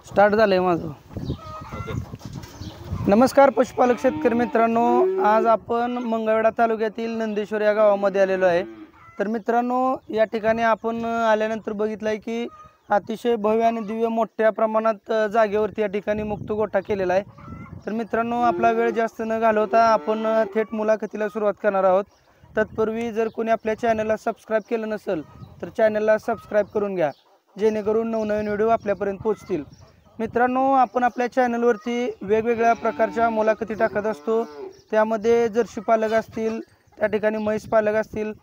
Start झालंय माझं. नमस्कार पशुपालक शेतकरी मित्रांनो, आज आपण मंगळवेढा तालुक्यातील नंदेश्वर या गावामध्ये आलेलो आहे. तर मित्रांनो, या ठिकाणी आपण आल्यानंतर बघितलं आहे की अतिशय भव्य आणि दिव्य मोठ्या प्रमाणात जागेवरती या ठिकाणी मुक्त गोठा केलेला आहे. तर मित्रांनो, आपला वेळ जास्त न घालवता आपण थेट मुलाखतीला सुरुवात करणार आहोत. तत्पूर्वी जर कोणी आपल्या चॅनलला सबस्क्राईब केलं नसेल तर चॅनलला सबस्क्राईब करून घ्या, जेणेकरून नवनवीन व्हिडिओ आपल्यापर्यंत पोहोचतील. मित्रांनो, आपण आपल्या चॅनलवरती वेगवेगळ्या प्रकारच्या मुलाखती टाकत असतो. त्यामध्ये जर्सी पालक असतील, त्या ठिकाणी म्हैस पालक असतील,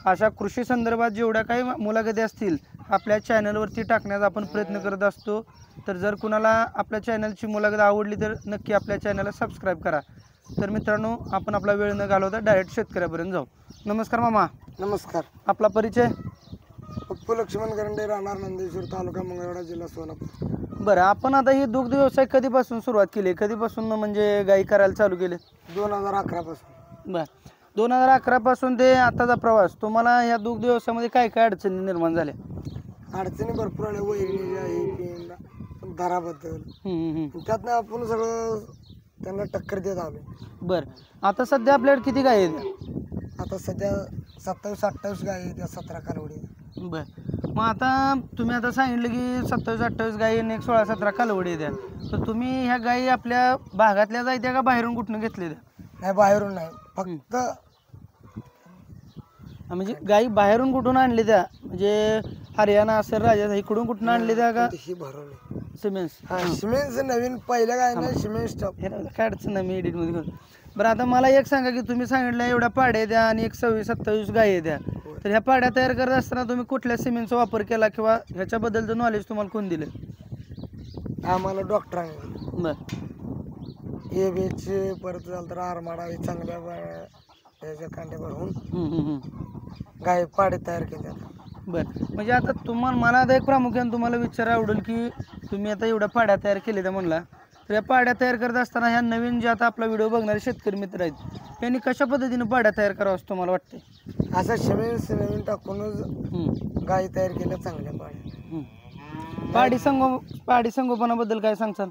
अशा कृषी संदर्भात जेवढ्या काही मुलाखती असतील आपल्या चॅनलवरती टाकण्याचा आपण प्रयत्न करत असतो. तर जर कुणाला आपल्या चॅनलची मुलाखत आवडली तर नक्की आपल्या चॅनलला सबस्क्राईब करा. तर मित्रांनो, आपण आपला वेळ न घालवता डायरेक्ट शेतकऱ्यापर्यंत जाऊ. नमस्कार मामा. नमस्कार. आपला परिचय? पप्पू लक्ष्मण गरंडे, राहणार नंदेश्वर, तालुका मंगळवेढा, जिल्हा सोलापूर. बरं, आपण आता ही दुग्ध व्यवसाय कधीपासून सुरुवात केली, कधीपासून म्हणजे गाई करायला चालू केले? 2011 पासून. बरं, 2011 पासून ते आताचा प्रवास. तुम्हाला या दुग्ध व्यवसायामध्ये काय काय अडचणी निर्माण झाल्या? अडचणी भरपूर आल्या, वैरणीच्या दराबद्दल. त्यातनं आपण सगळं त्यांना टक्कर देत आलो. बरं, आता सध्या आपल्याकडे किती गाई आहेत? आता सध्या 27-28 गाई आहेत, 17 कालवडी. बरं, मग आता तुम्ही आता सांगितलं की 27-28 गाई आणि 16-17 कालवडी द्या. तर तुम्ही ह्या गाई आपल्या भागातल्या जायत्या का बाहेरून कुठनं घेतल्या? नाही, बाहेरून नाही, फक्त म्हणजे गाई बाहेरून कुठून आणली त्या, म्हणजे हरियाणा असेल, राजा, इकडून कुठून आणली त्या का? ही भरवली सिमेंट्स. सिमेंट्स नवीन पहिल्या गाय नाही, सिमेंट स्टॉप. हे काय अडचण नाही, मी एडिटमध्ये करतो. बरं, आता मला एक सांगा की तुम्ही सांगितलं एवढ्या पाड्या द्या आणि एक 26-27 गाई द्या. तर ह्या पाड्या तयार करत असताना तुम्ही कुठल्या सिमेंटचा वापर केला किंवा ह्याच्याबद्दलचं नॉलेज तुम्हाला कोण दिलं? आम्हाला डॉक्टरांनी. बरं, हे बेचे परत झालं तर आरमाडा हे चांगल्या ह्याच्या कांड्या भरवून गाय पाडे तयार केल्या. बरं, म्हणजे आता तुम्हाला मला आता एक प्रामुख्याने तुम्हाला विचारा आवडेल की तुम्ही आता एवढ्या पाड्या तयार केल्या त्या म्हणला, तर या पाड्या तयार करत असताना ह्या नवीन जे आता आपला व्हिडिओ बघणारे शेतकरी मित्र आहेत त्यांनी कशा पद्धतीने पाड्या तयार करावं असं तुम्हाला वाटते? असं सिमेंट नवीन टाकूनच गाय तयार केल्या चांगल्या पाड्या. पाडी संगोपनाबद्दल काय सांगचाल?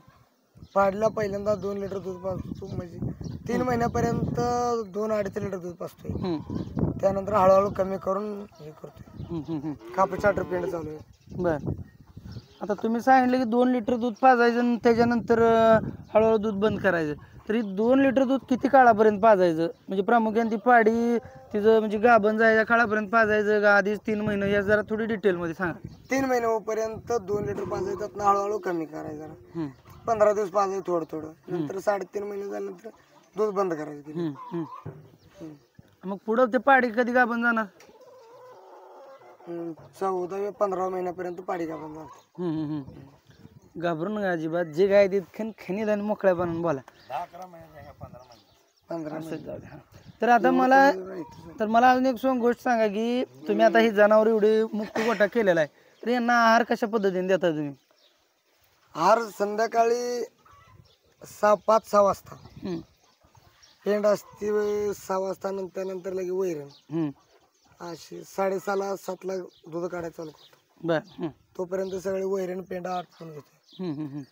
पाडला पहिल्यांदा 2 लिटर दूध पाजतो, म्हणजे 3 महिन्यापर्यंत 2-2.5 लिटर दूध पाजतोय. त्यानंतर हळूहळू कमी करून हे करतोय. कापूस चार्टर पेंड चालू आहे. बरं, आता तुम्ही सांगितलं की 2 लिटर दूध पाजायचं आणि त्याच्यानंतर हळूहळू दूध बंद करायचं. तरी 2 लिटर दूध किती काळापर्यंत पाजायचं? म्हणजे प्रामुख्याने ती पाडी तिचं म्हणजे गाभण जायच्या काळापर्यंत पाजायचं का आधीच 3 महिने, या जरा थोडी डिटेलमध्ये सांगा. 3 महिने होईपर्यंत 2 लिटर पाजायचं, हळूहळू कमी करायचं. 15 दिवस पाजायचं थोडं थोडं, नंतर 3.5 महिने झाल्यानंतर दूध बंद करायचं. मग पुढं ते पाडी कधी गाभण जाणार? 14व्या-15व्या महिन्यापर्यंत पाडी गाभण जाते. घाबरून नका अजिबात, जे गाय देत खनिद आणि मोकळ्या बनवून बोला. 15 तर आता मला अजून एक गोष्ट सांगा की तुम्ही आता ही जनावर एवढी मुक्त गोठा केलेला आहे, तर यांना आहार कशा पद्धतीने देता तुम्ही? आहार संध्याकाळी 5-6 वाजता पेंड असते, 6 वाजता नंतर लगे वैरण. अशी 6:30ला 7ला दूध काढायला चालू करतो. बरं, तोपर्यंत सगळे वैरण पेंडा आटपून घेतो.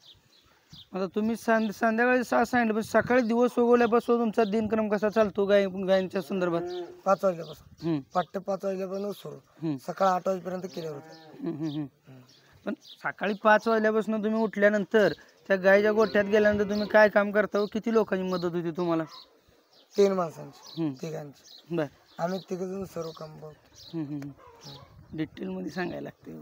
आता तुम्ही संध्याकाळी 6 सांगितलं, पण सकाळी दिवस उगवल्यापासून तुमचा दिनक्रम कसा चालतो गायींच्या संदर्भात? 5 वाजल्यापासून, पहाटे 5 वाजल्यापासून सुरू, सकाळी 8 वाजेपर्यंत केलं होतं. पण सकाळी 5 वाजल्यापासून तुम्ही उठल्यानंतर त्या गायीच्या गोठ्यात गेल्यानंतर तुम्ही काय काम करता? किती लोकांची मदत होती तुम्हाला? 3 माणसांची, तिघांची. बरं, आम्ही 3 जण सर्व काम बघतो. डिटेलमध्ये सांगायला लागते,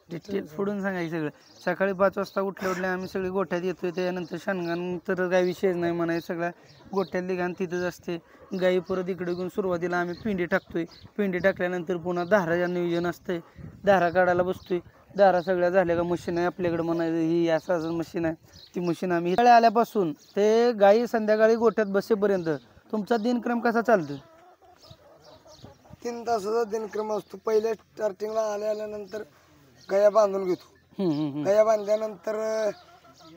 डिटेल फोडून सांगायचं सगळं. सकाळी 5 वाजता उठल्या आम्ही सगळे गोठ्यात येतोय, त्यानंतर शानगान तर काही विषयच नाही म्हणायचं, सगळ्या गोठ्यातली घाण तिथंच असते. गाई परत इकडे घेऊन सुरुवातीला आम्ही पिंडी टाकतोय, पिंडी टाकल्यानंतर पुन्हा धाराचं नियोजन असतंय, धारा काढायला बसतोय. धारा सगळ्या झाल्या का मशीन आहे आपल्याकडे म्हणायचं, ही असं मशीन आहे. ती मशीन आम्ही आल्यापासून ते गाई संध्याकाळी गोठ्यात बसेपर्यंत तुमचा दिनक्रम कसा चालतो? 3 तासाचा दिनक्रम असतो. पहिल्या स्टार्टिंगला आल्यानंतर गाया बांधून घेतो. गाया बांधल्यानंतर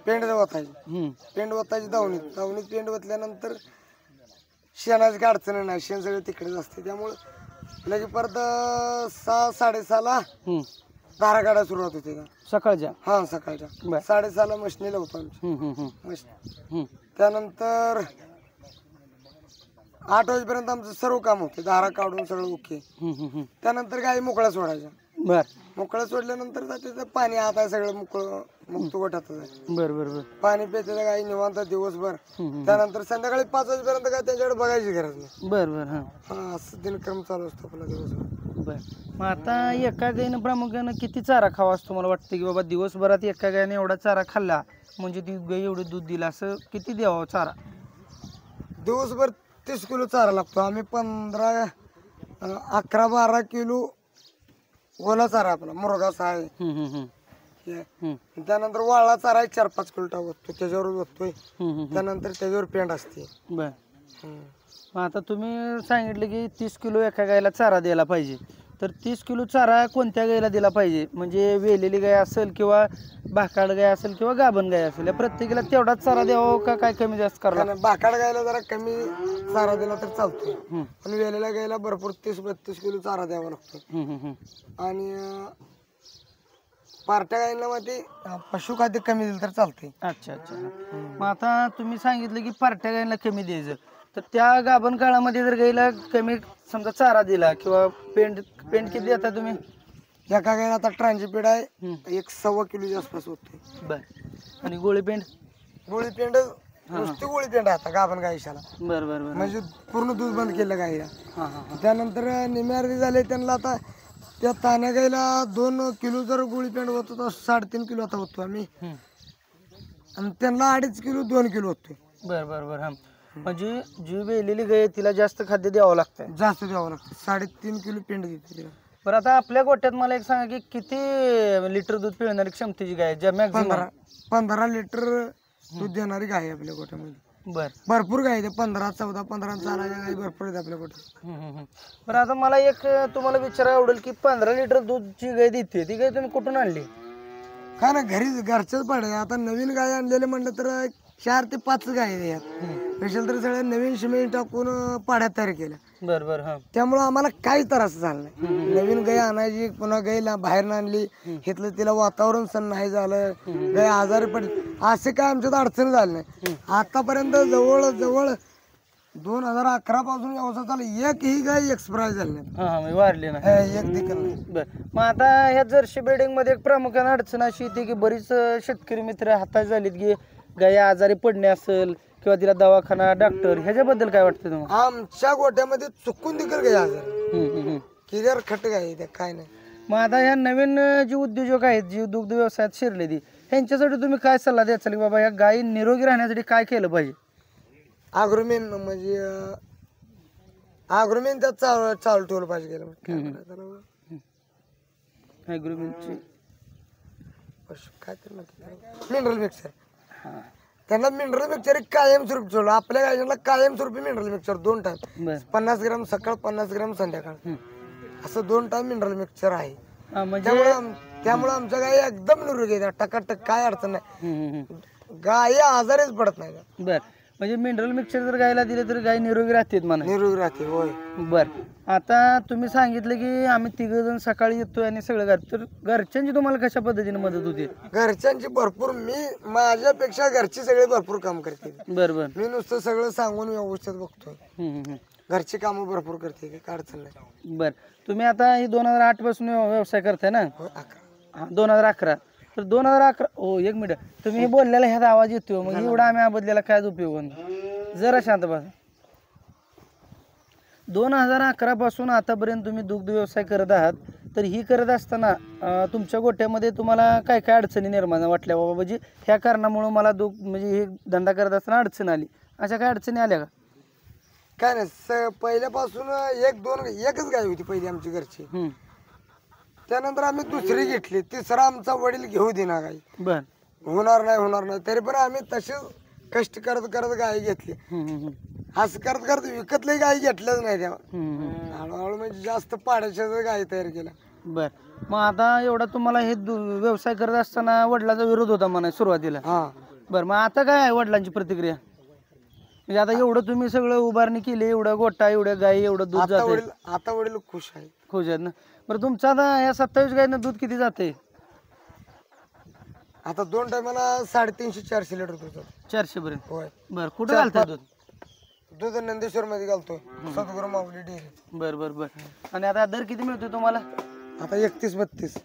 पेंड वतायची, पेंड वतायची दावणीत पेंड वतल्यानंतर शेणाची काय अडचण नाही, शेण सगळं तिकडेच असते. त्यामुळे लगे परत 6-6:30ला धारा काढायला सुरुवात होते का सकाळच्या? हा सकाळच्या बर. 6:30ला मशनीला होतो आमची हम्म, हम्म, हम्म, मशीन. हम्म. त्यानंतर 8 वाजेपर्यंत आमचं सर्व काम होते, धारा काढून सगळं ओके. हम्म, हम्म, हम्म. त्यानंतर गाई मोकळ्या सोडायच्या. बर मोकळं सोडल्यानंतर तिथं पाणी आता सगळं मोकळं मुक्त गोठ्यातच आहे. बर बर बर. पाणी पिते गाई निवांत दिवसभर. हम्म, हम्म. त्यानंतर संध्याकाळी 5 वाजेपर्यंत काय त्यांच्याकडे बघायची गरज नाही. बर बर. हा हा असं दिनक्रम चालू असतो आपला दिवसभर. बर. मग आता एका गायीनं प्रामुख्यानं किती चारा खावा असं तुम्हाला वाटतं की बाबा दिवसभरात एका गायीने एवढा चारा खाल्ला म्हणजे ती गाय एवढं दूध दिलं, असं किती द्यावं चारा? दिवसभर 30 किलो चारा लागतो. आम्ही 11-12 किलो ओला चारा आपला मुरगासा आहे. हम्म, हम्म, हम्म. हे. हम्म, त्यानंतर वाळला चारा 4-5 किलो टाकतो, त्याच्यावर ओततोय. हम्म, हम्म. त्यानंतर त्याच्यावर पेंड असते. बर. मग आता तुम्ही सांगितलं की 30 किलो एका गायला चारा द्यायला पाहिजे, तर 30 किलो चारा कोणत्या गायला दिला पाहिजे? म्हणजे वेलेली गाय असेल किंवा भाकाड गाय असेल किंवा गाभण गाय असेल, या प्रत्येकीला तेवढाच चारा द्यावा का काय कमी जास्त करावं? कारण बाकाड गायला जरा कमी चारा दिला तर चालतोय, हम्म, पण वेलेल्या गायला भरपूर 30-32 किलो चारा द्यावा लागतो. हम्म, हम्म, हम्म. आणि पार्ट्या गायला मध्ये पशुखाद्य कमी दिलं तर चालतंय. अच्छा अच्छा. मग आता तुम्ही सांगितलं की पार्ट्या गायला कमी द्यायचं, तर त्या गाभण काळामध्ये जर गायला कमी समजा चारा दिला किंवा पेंड पेंड किती देता तुम्ही? एका गायला आता ट्रान्झिपिड आहे, हम्म. 1.25 किलोच्या आसपास होते. बर. आणि गोळी पेंड? गोळी पेंड नुसती गोळी पेंड आहे आता गाभण गायशाला, बर बर बर. म्हणजे पूर्ण दूध बंद केलं गायला. हां हां हां. त्यानंतर निम्यार्धी झाले त्यांना. आता त्या ताण्या गायला 2 किलो जर गोळी पेंड होतो तर 3.5 किलो आता होतो आम्ही, हम्म. आणि त्यांना 2.5 किलो 2 किलो होतोय. बर बर बर. हा म्हणजे जी वेलेली गाय आहे, तिला जास्त खाद्य द्यावं लागतं. जास्त द्यावं लागतं, 3.5 किलो पेंड देते तिला. बरं, आता आपल्या गोट्यात मला एक सांगा की किती लिटर दूध पिळणारी क्षमतेची गाय आहे, ज्या मॅक्झिमम? 15 लिटर दूध देणारी गाय आहे आपल्या गोठ्यामध्ये. बर. भरपूर गाय आहे, 15-14-15 चालायच्या गाय भरपूर आहेत आपल्या गोठ्यात. हम्म, हम्म, हम्म. बरं, आता मला एक तुम्हाला विचारायला आवडेल की 15 लिटर दूधची गाय देते, ती गाय तुम्ही कुठून आणली? काय ना घरच्याच पाड्या. आता नवीन गाय आणलेले म्हणलं तर 4 ते 5 गाय आहे यात. स्पेशल तर सगळ्या नवीन सिमेंट टाकून पाड्यात तयार केल्या. बर बर. हा. त्यामुळं आम्हाला काही त्रास झाला नाही. नवीन गाय आणायची, पुन्हा गायला बाहेर आणली, घेतलं तिला वातावरण सण नाही झालं, गाय आजारी पडली, असे काय आमच्यात अडचण झाली नाही. आतापर्यंत जवळ 2011 पासून व्यवसाय चालू, एकही गाय एक्सपायर झाली नाही. हा हा, वारली ना? एक देखील नाही. बर. मग आता ह्या जर्सी ब्रीडिंग मध्ये एक प्रामुख्याने अडचण अशी येते की बरीच शेतकरी मित्र हातात झालीत की गाय आजारी पडणे असेल किंवा तिला दवाखाना, डॉक्टर, ह्याच्याबद्दल काय वाटतं तुम्हाला? आमच्या गोट्यामध्ये चुकून देखील गाय आजारी, क्लिअर खट गाय त्या काय नाही. मग आता ह्या नवीन जे उद्योजक आहेत, जे दुग्ध व्यवसायात शिरले ती, ह्यांच्यासाठी तुम्ही काय सल्ला द्याल की बाबा या गायी निरोगी राहण्यासाठी काय केलं पाहिजे? आग्रोमेन म्हणजे आग्रोमेन त्यात चालू ठेवलं पाहिजे. गेलं ॲग्रोमेंटची काय तर मिनरल मिक्सर, त्यांना मिनरल मिक्सर कायमस्वरूपी ठेवलं. आपल्या गायला कायमस्वरूपी मिनरल मिक्सर 2 टाइम, बर. 50 ग्राम सकाळ 50 ग्राम संध्याकाळ, असं 2 टाइम मिनरल मिक्सर आहे. हा, म्हणजे त्यामुळे आमच्या गाय एकदम निरोगी आहे, टकाटक, काय अडचण नाही. गाय आजारीच पडत नाही. बर. म्हणजे मिनरल मिक्सर जर गायला दिले तर गाय निरोगी राहते म्हणा? निरोगी राहते, होय. बर. आता तुम्ही सांगितलं की आम्ही 3 जण सकाळी येतोय आणि सगळं तर घरच्यांची तुम्हाला कशा पद्धतीने मदत होते? घरच्यांची भरपूर, मी माझ्यापेक्षा घरची सगळे भरपूर काम करते. बर बर. मी नुसतं सगळं सांगून व्यवस्थित बघतोय. घरची कामं भरपूर करते, काय अडचण नाही. बर. तुम्ही आता ही 2008 पासून व्यवसाय करताय ना? 2011. तर 2011, हो एक मिनिट, तुम्ही बोललेला ह्यात आवाज येतो, मग एवढा आम्ही बदल्याला काय उपयोग नाही, जरा शांत बसा. 2011 पासून आतापर्यंत तुम्ही दुग्ध व्यवसाय करत आहात, तर ही करत असताना तुमच्या गोट्यामध्ये तुम्हाला काय काय अडचणी निर्माण वाटल्या बाबा, म्हणजे ह्या कारणामुळे मला म्हणजे हे धंदा करत असताना अडचण आली, अशा काय अडचणी आल्या का? काय नाही, पहिल्यापासून एकच गाय होती पहिली आमची घरची. त्यानंतर आम्ही दुसरी घेतली, तिसरा आमचा वडील घेऊ देना गाय. बर. होणार नाही तरी पण आम्ही तसेच कष्ट करत गाय घेतली. असं करत विकतली गाय घेतल्याच नाही तेव्हा. हळूहळू म्हणजे जास्त पाड्याच्या गाय तयार केल्या. बर. मग आता एवढा तुम्हाला हे व्यवसाय करत असताना वडिलांचा विरोध होता म्हणा सुरुवातीला? हा. बर. मग आता काय आहे वडिलांची प्रतिक्रिया? म्हणजे आता एवढं तुम्ही सगळं उभारणी केली, एवढा गोटा, एवढ्या गाई, एवढं दूध जाते, आता वडील खुश आहेत. खुश आहेत ना. बरं तुमचं आता या 27 गायनं दूध किती जाते? आता 2 टायमाला 350-400 लिटर दूध जातं. 400 पर्यंत. होय. बरं कुठं घालताय दूध? दूध नंदेश्वर मध्ये घालतोय, सद्गुरू माऊली डेअरी. बरं बरं बरं. आणि आता दर किती मिळतोय तुम्हाला? आता 31-32.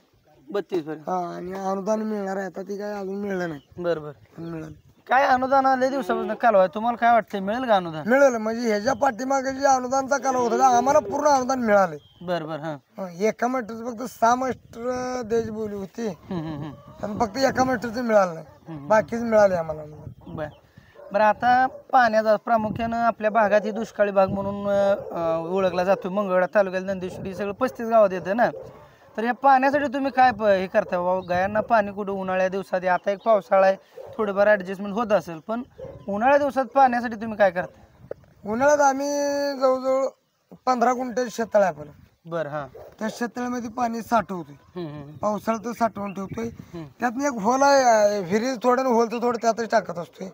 32 पर्यंत. हा, आणि अनुदान मिळणार आहे, आता ती काय अजून मिळलं नाही. बरं बरं. पण मिळेल. काय अनुदान आले दिवसापासून कालवा, तुम्हाला काय वाटतंय मिळेल का अनुदान? मिळालं म्हणजे ह्याच्या पाठीमागे जे अनुदानचा काल होता आम्हाला पूर्ण अनुदान मिळाले. बरं बरं. हां. एका मीटरचं फक्त 6 मीटर देश बोली होती, पण फक्त एका मीटरचं मिळालं नाही, बाकीच मिळाले आम्हाला अनुदान. बरं बरं. आता पाण्याचा प्रामुख्यानं आपल्या भागात ही दुष्काळी भाग म्हणून ओळखला जातो. मंगळवेढा तालुक्यात नंदेश्वरी सगळं 35 गावात येतं ना. तर या पाण्यासाठी तुम्ही काय हे करता बाबा? गायांना पाणी कुठं उन्हाळ्या दिवसात, आता एक पावसाळा आहे, थोडंफार ॲडजस्टमेंट होत असेल, पण उन्हाळ्या दिवसात पाण्यासाठी तुम्ही काय करता? उन्हाळ्यात आम्ही जवळजवळ 15 गुंठे शेततळ आहे आपलं. बरं. हां. त्या शेततळ्यामध्ये पाणी साठवतोय, पावसाळ्यात साठवून ठेवतोय. त्यातनं एक होल आहे, विहीर थोडं होल तर थोडं त्यातच टाकत असतोय.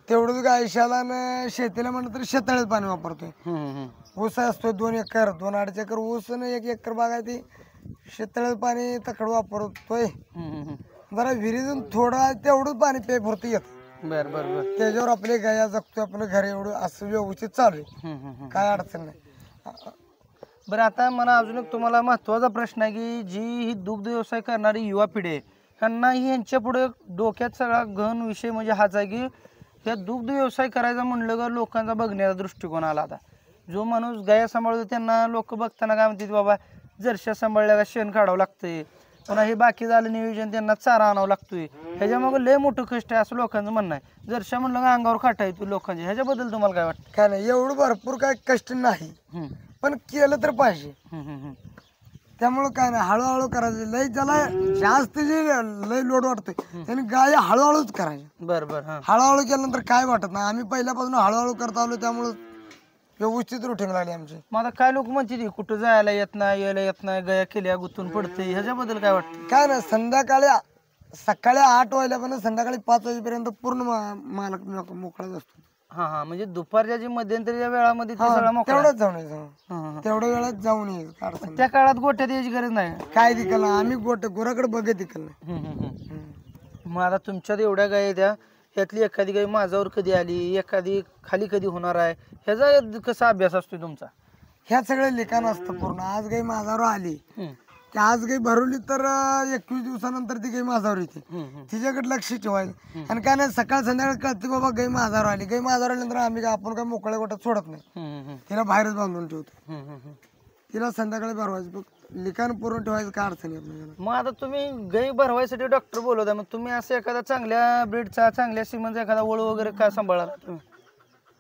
तेवढंच गायशाला आणि शेतीला म्हणलं तर शेततळ्यात पाणी वापरतोय. ऊस असतोय 2 एकर 2-2.5 एकर ऊस आणि 1 एकर बाग आहे, ती शेततळ्यात पाणी तकड वापरतोय. जरा विहिरीतून थोडं आहे तेवढंच पाणी पेपुरतं येत. बरं बरं बरं. त्याच्यावर आपले गाया जगतोय, आपलं घर एवढं असं व्यवस्थित चालू आहे, काय अडचण नाही. बरं आता मला अजून एक तुम्हाला महत्त्वाचा प्रश्न आहे की जी ही दुग्ध व्यवसाय करणारी युवा पिढी आहे, ह्यांनाही ह्यांच्या पुढे डोक्यात सगळा गहन विषय म्हणजे हाच आहे की ह्या दुग्ध व्यवसाय करायचा म्हणलं का लोकांचा बघण्याचा दृष्टिकोन आला. आता जो माणूस गाया सांभाळतो त्यांना लोक बघताना काय म्हणतात, बाबा जर्शा सांभाळल्या का शेण काढावं लागतंय, पुन्हा हे बाकी झालं नियोजन, त्यांना चारा आणावं लागतोय, ह्याच्यामागं लय मोठं कष्ट आहे असं लोकांचं म्हणणं आहे. जर्शा म्हणलं का अंगावर खाटा येतो लोकांच्या, ह्याच्याबद्दल तुम्हाला काय वाटतं? काय नाही, एवढं भरपूर काय कष्ट नाही, पण केलं तर पाहिजे. त्यामुळं काय नाही, हळूहळू करायचं. लय ज्याला जास्त जे लय लोड वाटतोय त्यांनी गाय हळूहळूच करायची. बरं बरं. हळूहळू केल्यानंतर काय वाटत नाही. आम्ही पहिल्यापासून हळूहळू करत आलो, त्यामुळं व्यवस्थित रुटीन लागली आमची. मग आता काय लोक म्हणते कुठं जायला येत नाही, यायला येत नाही, गया केल्या गुतून पडते, ह्याच्याबद्दल काय वाटतं? काय नाही, सकाळी 8 वाजल्यापासून संध्याकाळी 5 वाजेपर्यंत पूर्ण मालक मोकळाच असतो. हा हा. म्हणजे दुपारच्या जी मध्यंतरीच्या वेळामध्ये ते सगळं मोकळं. तेवढंच जाऊन यायचं, तेवढ्या वेळात जाऊन यायचं. त्या काळात गोट्यात यायची गरज नाही, काय दिकल नाही. आम्ही गुराकडे बघत दिकल नाही. मग आता तुमच्यात एवढ्या गाय त्या ह्यातली एखादी गाय माझ्यावर कधी आली, एखादी खाली कधी होणार आहे, ह्याचा कसा अभ्यास असतो तुमचा? ह्या सगळं लिखाण असतं पूर्ण. आज गाई माझ्यावर आली, की आज गाई भरवली तर 21 दिवसानंतर ती गाई माझ्यावर येते, तिच्याकडे लक्ष ठेवायचं. आणि काय नाही, सकाळ संध्याकाळ कळते बाबा गाई माझ्यावर आली. गाई माझ्यावर आल्यानंतर आम्ही आपण काय मोकळ्या गोट्यात सोडत नाही, तिला बाहेरच बांधून ठेवतो. तिला संध्याकाळी भरवायचं, लिखाण पूर्ण ठेवायचं, काय अडचण येत नाही. मग आता तुम्ही गाई भरवायसाठी डॉक्टर बोलवता, मग तुम्ही असं एखादा चांगल्या ब्रीडचा, चांगल्या सिमनचा एखादा वळू वगैरे काय सांभाळा तुम्ही?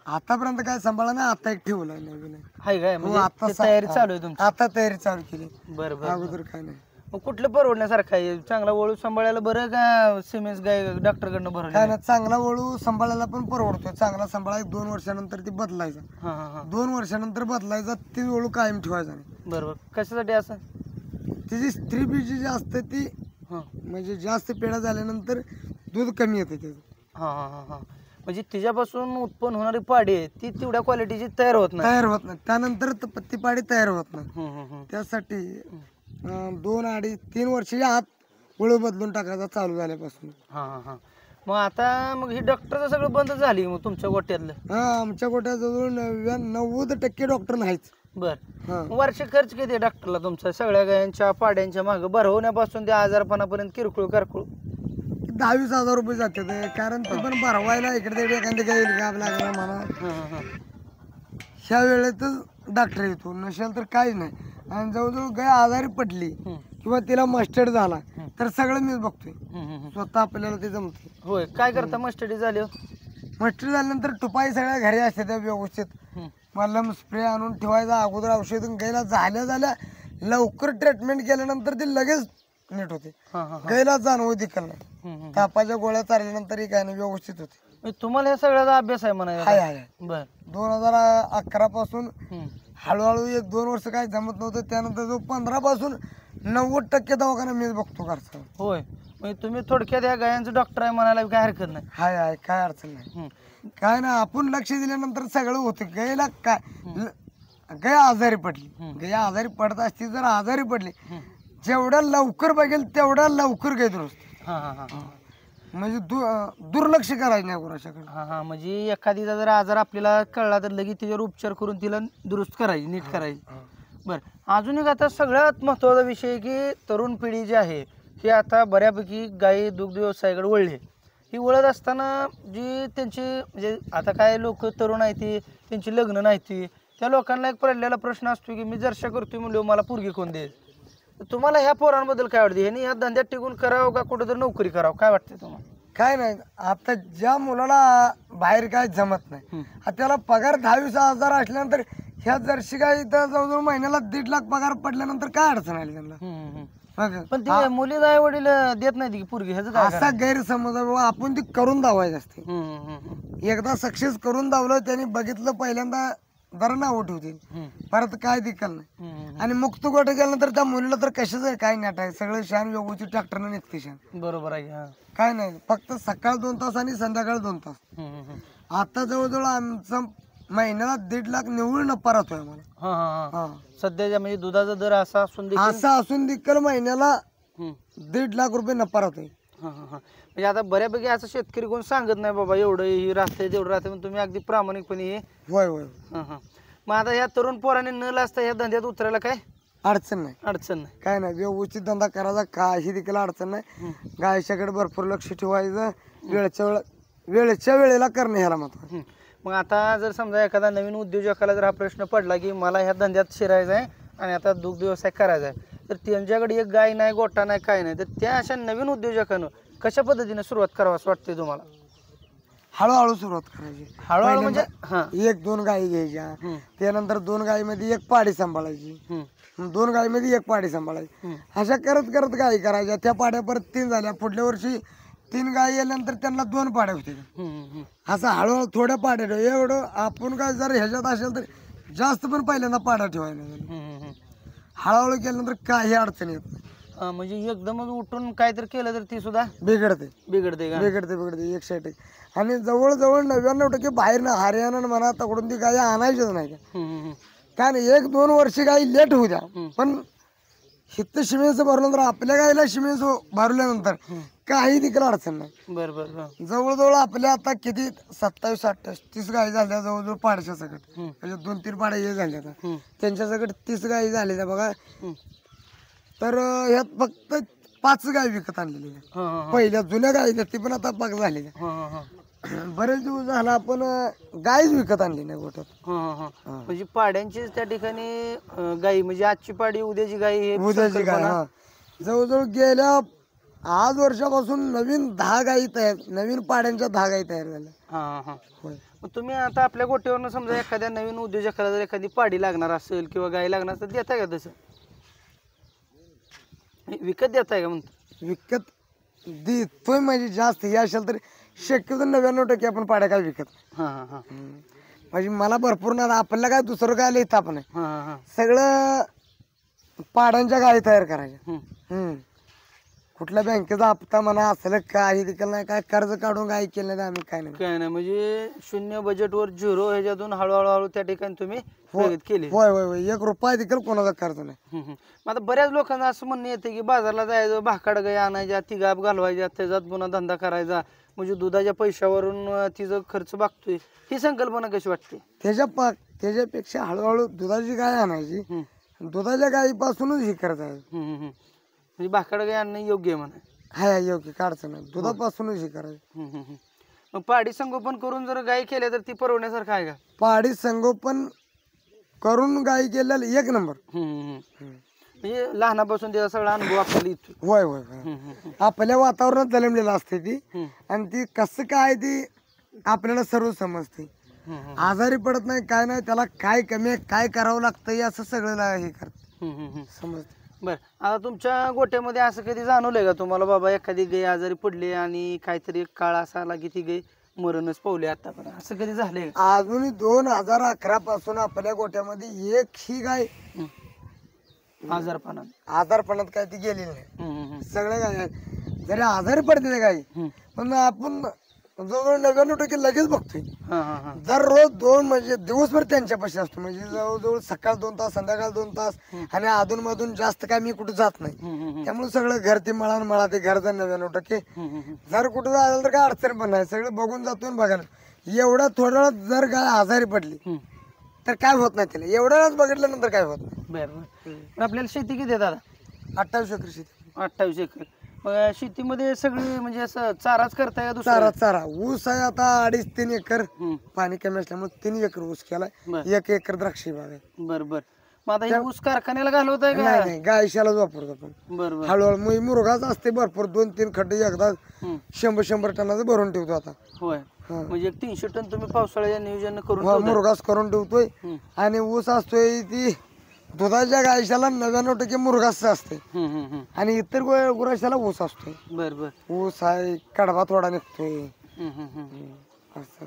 आतापर्यंत काय सांभाळा नाही, आता एक ठेवलाय नवीन आहे काय? म्हणजे ते तयारी चालू आहे तुमची? आता तयारी चालू केली. बरं बरं. अगोदर काय नाही. मग कुठलं परवडण्यासारखं आहे? चांगला वळू सांभाळायला बरं का सिमेंट गाय डॉक्टरकडनं काय भरवलं? ना, चांगला वळू सांभाळायला पण परवडतोय. चांगला सांभाळा 2 वर्षानंतर ती बदलायचा, 2 वर्षानंतर बदलायचा, ती वळू कायम ठेवायचा नाही. बरोबर. कशासाठी असं? तिची स्त्री बी जी असते ती म्हणजे जास्त पेढा झाल्यानंतर दूध कमी येते त्याचं. हां हां हां हां. म्हणजे तिच्यापासून उत्पन्न होणारी पाडी आहे ती तेवढ्या क्वालिटीची तयार होत नाही. त्यानंतर ती पाडी तयार होत नाही. त्यासाठी 2-3 वर्षाच्या आत वळू बदलून टाकायचा चालू झाल्यापासून. हां हां हां. मग आता मग ही डॉक्टरचं सगळं बंद झाली मग तुमच्या गोट्यातलं? आमच्या गोट्यात जवळ 90% डॉक्टर नाहीच. बरं. वार्षिक खर्च किती आहे डॉक्टरला तुमचा सगळ्या गायांच्या पाड्यांच्या मागं भरवण्यापासून ते आजारपणापर्यंत किरकोळ कारकोळ? 10-20 हजार रुपये जातात, कारण ते पण भरवायला इकडे तिकडे एखादी काही गाब लागला म्हणा, ह्या वेळेतच डॉक्टर येतो, नसेल तर काहीच नाही. आणि जवळजवळ गाय आजारी पडली किंवा तिला मस्टर्ड झाला तर सगळं मीच बघतोय स्वतः, आपल्याला ते जमते. होय. काय करता मस्टडी झाली? मस्टर्ड झाल्यानंतर टुपाई सगळ्या घरी असते त्या व्यवस्थित, मलम स्प्रे आणून ठेवायचा, अगोदर औषध गायला झाल्या लवकर ट्रीटमेंट केल्यानंतर ती लगेच नीट होते. गायला जाणवू दिकल नाही, तापाच्या गोळ्या चालल्यानंतर काय नाही, व्यवस्थित होते. तुम्हाला या सगळ्याचा अभ्यास आहे म्हणा? आहे. बर. 2011 पासून हळूहळू 1-2 वर्ष काय जमत नव्हतं, त्यानंतर जो 15 पासून 90% दवाखाना मीच बघतो घरचा. होय. म्हणजे तुम्ही थोडक्यात या गायांचं डॉक्टर आहे म्हणायला काय हरकत नाही. हाय काय अडचण नाही. काय ना आपण लक्ष दिल्यानंतर सगळं होतं. गायला काय गाय आजारी पडली, गाय आजारी पडत असती, जर आजारी पडली जेवढ्या लवकर बघेल तेवढ्या लवकर गाय दुरुस्त. म्हणजे दुर्लक्ष करायचं नाही कोणाच्याकडे. म्हणजे एखादीचा जर आजार आपल्याला कळला तर लगेच त्याच्यावर उपचार करून तिला दुरुस्त करायची, नीट करायची. बरं, अजून एक आता सगळ्यात महत्त्वाचा विषय की तरुण पिढी जी आहे ही आता बऱ्यापैकी गाई दुग्ध व्यवसायाकडे वळली. ही वळत असताना जी त्यांची म्हणजे आता काय लोक तरुण आहेत ती त्यांची लग्न नाही ती, त्या लोकांना एक पडलेला प्रश्न असतो की मी जर्शा करतोय म्हणलो मला पोरगी कोण देईल. तुम्हाला ह्या पोरांबद्दल काय वाटतं, ह्यांनी ह्या धंद्यात टिकून करावं का कुठं तर नोकरी करावं, काय वाटतं तुम्हाला? काय नाही, आता ज्या मुलाला बाहेर काय जमत नाही त्याला पगार 10-20 हजार असल्यानंतर ह्या जर्सी गाय इथं जवळजवळ महिन्याला 1.5 लाख पगार पडल्यानंतर काय अडचण आली त्यांना. पण ते मुली आई वडील देत नाही की पोरगी, ह्याचं काय असा गैरसमज आहे बाबा. आपण ती करून दावायची असते. एकदा सक्सेस करून दावलं त्यांनी बघितलं पहिल्यांदा जरा नाव ठेवतील, परत काय दिकल नाही. आणि मुक्त गोठे गेल्यानंतर त्या मुलीला तर कशाच आहे काय नाट आहे, सगळं शान व्यवस्थित ट्रॅक्टरनं निघते शान. बरोबर आहे. काय नाही, फक्त सकाळ 2 तास आणि संध्याकाळ 2 तास. आता जवळजवळ आमचा महिन्याला 1.5 लाख निव्वळ नफा राहतोय आम्हाला सध्याच्या. म्हणजे दुधाचा दर असा असून देखील महिन्याला 1.5 लाख रुपये नफा राहतोय. म्हणजे आता बऱ्यापैकी असं शेतकरी कोण सांगत नाही बाबा एवढं ही राहते तेवढं राहते, पण तुम्ही अगदी प्रामाणिकपणे हे. होय होय. मग आता ह्या तरुण पोरांनी न लाजता ह्या धंद्यात उतरायला काय अडचण नाही. अडचण नाही, काय नाही, व्यवस्थित धंदा करायचा, काही देखील अडचण नाही. गायच्याकडे भरपूर लक्ष ठेवायचं, वेळेच्या वेळेला करणे ह्याला महत्व. मग आता जर समजा एखादा नवीन उद्योजकाला जर हा प्रश्न पडला की मला ह्या धंद्यात शिरायचा आहे आणि आता दुग्ध व्यवसाय करायचा आहे, तर त्यांच्याकडे एक गाय नाही, गोठा नाही, काय नाही, तर त्या अशा नवीन उद्योजकांना कशा पद्धतीने सुरुवात करावं असं वाटतंय तुम्हाला? हळूहळू सुरुवात करायची. हळूहळू म्हणजे 1-2 गायी घ्यायच्या, त्यानंतर 2 गायीमध्ये 1 पाडी सांभाळायची, 2 गायीमध्ये 1 पाडी सांभाळायची, अशा करत करत गायी करायच्या. त्या पाड्या परत 3 झाल्या, पुढल्या वर्षी 3 गायी आल्यानंतर त्यांना 2 पाड्या होत्या. असं हळूहळू थोड्या पाड्या ठेव. एवढं आपण काय जर ह्याच्यात असेल तर जास्त पण पहिल्यांदा पाड्या ठेवायला. हळूहळू केल्यानंतर काही अडचण येत नाही. म्हणजे एकदमच उठून काहीतरी केलं तर ती सुद्धा बिघडते. बिघडते 100%. आणि जवळजवळ 99% बाहेर हरियाणा म्हणा तकडून ती गाय आणायचीच नाही. काय नाही, 1-2 वर्ष गाई लेट होऊ द्या, पण हित शिमेन्स भरल्यानंतर आपल्या गायला शिमेन्स भरल्यानंतर काही देखील अडचण नाही. बरोबर. जवळजवळ आपल्या आता किती 27-28-30 गायी झाल्या जवळजवळ पाड्याच्या सकट. म्हणजे 2-3 पाड्या हे झाल्या त्यांच्या सकट 30 गायी झाल्या बघा. तर ह्यात फक्त 5 गाय विकत आणलेल्या, पहिल्या जुन्या गायी ती पण आता पाक झालेल्या. बरेच दिवस झाला आपण गायच विकत आणली नाही गोठ्यात. म्हणजे पाड्यांची त्या ठिकाणी गायी, म्हणजे आजची पाडी उद्याची गायी, उद्याची गाय. जवळजवळ गेल्या आज वर्षापासून नवीन 10 गायी तयार, नवीन पाड्यांच्या 10 गायी तयार झाल्या. मग तुम्ही आता आपल्या गोट्यावरनं समजा एखाद्या नवीन उद्योजकाला जर एखादी पाडी लागणार असेल किंवा गाय लागणार असेल, देताय का तसं? विकत देताय का म्हणतो? विकत देतोय म्हणजे जास्त हे असेल तर शक्यतो 99% आपण पाड्या काय विकत. म्हणजे मला भरपूर ना, आपल्याला काय दुसरं काय लिहित आपण सगळं पाड्यांच्या गायी तयार करायच्या. कुठल्या बँकेचा हप्ता म्हणा असलं काही देखील नाही, काय कर्ज काढून गाय केलं नाही आम्ही, काय नाही. म्हणजे शून्य बजेटवर 0 ह्याच्यातून हळूहळू त्या ठिकाणी तुम्ही केली. होय 1 रुपया देखील कोणाचा कर्ज नाही. आता बऱ्याच लोकांना असं म्हणणं येते की बाजारला जायचं, भाकाड गाय आणायच्या, ती गाप घालवायच्या, त्याच्यात पुन्हा धंदा करायचा, म्हणजे दुधाच्या पैशावरून तिचा खर्च बघतोय. ही संकल्पना कशी वाटते? त्याच्यापेक्षा हळूहळू दुधाची गाय आणायची, दुधाच्या गायीपासूनच हे करायचं. म्हणजे भाकाड गाय आणणं योग्य म्हणा. हाय योग्य, काढचं नाही, दुधापासूनच हे करायचं. मग पाडी संगोपन करून जर गाय केल्या तर ती परवण्यासारखं आहे का? पाडी संगोपन करून गाय केलेलं 1 नंबर. म्हणजे लहानापासून त्याचा सगळा अनुभव आपल्याला येतो. होय. आपल्या वातावरणात जन्मलेलं असते ती, आणि ती कसं काय ती आपल्याला सर्व समजते. आजारी पडत नाही, काय नाही, त्याला काय कमी आहे, काय करावं लागतं असं सगळं हे करत समजते. बरं, आता तुमच्या गोट्यामध्ये असं कधी जाणवलंय का तुम्हाला बाबा एखादी गाय आजारी पडली आणि काहीतरी काळ असा आला की ती गाय मरणच पावली आतापर्यंत, असं कधी झालंय? अजूनही 2011 पासून आपल्या गोट्यामध्ये एक ही गाय आजारपणात काय ती गेलेली नाही. सगळ्या गाय जरी आजारी पडते ते गाई पण आपण जवळजवळ 99% लगेच बघतोय. दररोज 2 म्हणजे दिवसभर त्यांच्यापाशी असतो. म्हणजे जवळजवळ सकाळ 2 तास, संध्याकाळ 2 तास आणि अधून मधून जास्त काय मी कुठे जात नाही. त्यामुळे सगळं घर ते मला ते घरचं 99%. जर कुठं झालं तर काय अडचण पण नाही, सगळं बघून जातो आणि बघायला. एवढा थोडा जर गाय आजारी पडली तर काय होत नाही तिला, एवढ्याच बघितल्यानंतर काय होत नाही. बरं. आपल्याला शेती किती आहे दादा? 28 एकर शेती. 28 एकर. मग शेतीमध्ये सगळी म्हणजे असं चाराच करताय का दुसरा? चारा ऊस आहे आता 2.5-3 एकर. पाणी कमी असल्यामुळे 3 एकर ऊस केलाय, 1 एकर द्राक्षी बाग आहे. बरं. मग आता हे ऊस कारखान्याला घालवताय का? नाही गायशालाच वापरतो आपण. बरं. हळूहळू मुरगाच असते भरपूर, 2-3 खड्डे एकदा 100 टनाचं भरून ठेवतो आता. होय. म्हणजे 300 टन तुम्ही पावसाळ्याच्या नियोजन करून मुरगास करून ठेवतोय. आणि ऊस असतोय ती दुधाच्या गायशाला 99% मुरगास असते आणि इतर गुराशाला ऊस असतोय. बरं. ऊस आहे, कडबा थोडा निघतोय असं.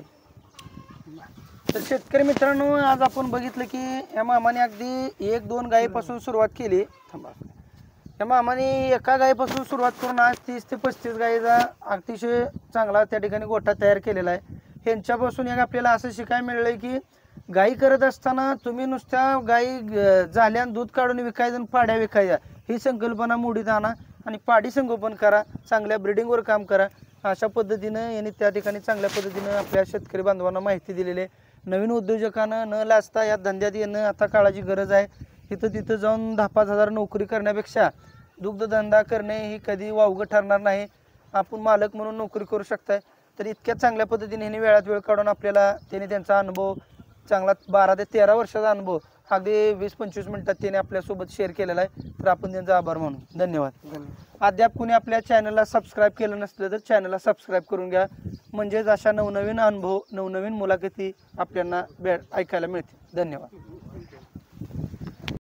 तर शेतकरी मित्रांनो, आज आपण बघितलं की या मामाने अगदी 1-2 गायीपासून सुरुवात केली. या मामाने एका गायीपासून सुरुवात करून आज 30 ते 35 गायीचा अतिशय चांगला त्या ठिकाणी गोठा तयार केलेला आहे. ह्यांच्यापासून एक आपल्याला असं शिकायला मिळलंय की गायी करत असताना तुम्ही नुसत्या गायी झाल्या दूध काढून विकायचं आणि पाड्या विकायच्या ही संकल्पना मोडीत आणा आणि पाडी संगोपन करा, चांगल्या ब्रिडिंगवर काम करा. अशा पद्धतीनं यांनी त्या ठिकाणी चांगल्या पद्धतीनं आपल्या शेतकरी बांधवांना माहिती दिलेली आहे. नवीन उद्योजकांना न लाजता या धंद्यात येणं आता काळाची गरज आहे. तिथं जाऊन 10-5 हजार नोकरी करण्यापेक्षा दुग्धधंदा करणे ही कधी वावगं ठरणार नाही. आपण मालक म्हणून नोकरी करू शकताय. तर इतक्या चांगल्या पद्धतीने ह्यांनी वेळात वेळ काढून आपल्याला त्यांनी त्यांचा अनुभव चांगला 12 ते 13 वर्षाचा अनुभव अगदी 20-25 मिनिटात त्याने आपल्यासोबत शेअर केलेला आहे. तर आपण त्यांचा आभार मानू. धन्यवाद. अद्याप कोणी आपल्या चॅनलला सबस्क्राईब केलं नसलं तर चॅनलला सबस्क्राईब करून घ्या, म्हणजेच अशा नवनवीन अनुभव, नवनवीन मुलाखती आपल्याला ऐकायला मिळतील. धन्यवाद.